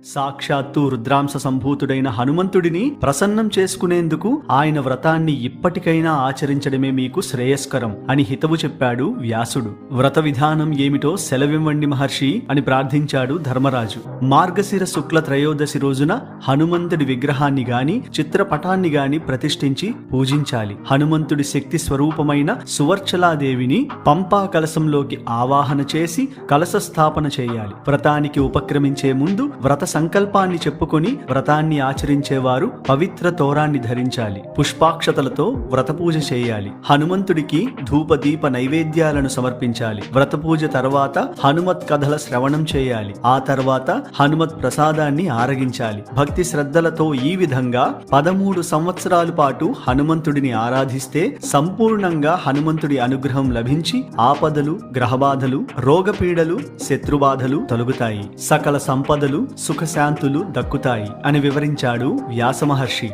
సాక్షాత్తు రుద్రాంశ సంభూతుడైన హనుమంతుడిని ప్రసన్నం చేసుకునేందుకు ఆయన వ్రతాన్ని ఇప్పటికైనా ఆచరించడమే మీకు శ్రేయస్కరం అని హితవు చెప్పాడు వ్యాసుడు. వ్రత విధానం ఏమిటో సెలవివ్వండి మహర్షి అని ప్రార్థించాడు ధర్మరాజు. మార్గశిర శుక్ల త్రయోదశి రోజున హనుమంతుడి విగ్రహాన్ని గాని చిత్రపటాన్ని గాని ప్రతిష్ఠించి పూజించాలి. హనుమంతుడి శక్తి స్వరూపమైన సువర్చలాదేవిని పంపా కలశంలోకి ఆవాహన చేసి కలశ స్థాపన చేయాలి. వ్రతానికి ఉపక్రమించే ముందు వ్రత సంకల్పాన్ని చెప్పుకొని వ్రతాన్ని ఆచరించేవారు పవిత్ర తోరాన్ని ధరించాలి. పుష్పాక్షతలతో వ్రత పూజ చేయాలి. హనుమంతుడికి ధూప దీప నైవేద్యాలను సమర్పించాలి. వ్రత పూజ తర్వాత హనుమత్ కథల శ్రవణం చేయాలి. ఆ తర్వాత హనుమత్ ప్రసాదాన్ని ఆరగించాలి. భక్తి శ్రద్ధలతో ఈ విధంగా 13 సంవత్సరాల పాటు హనుమంతుడిని ఆరాధిస్తే సంపూర్ణంగా హనుమంతుడి అనుగ్రహం లభించి ఆపదలు, గ్రహబాధలు, రోగపీడలు, శత్రుబాధలు తొలగుతాయి. సకల సంపదలు, సుఖశాంతులు దక్కుతాయి అని వివరించాడు వ్యాస మహర్షి.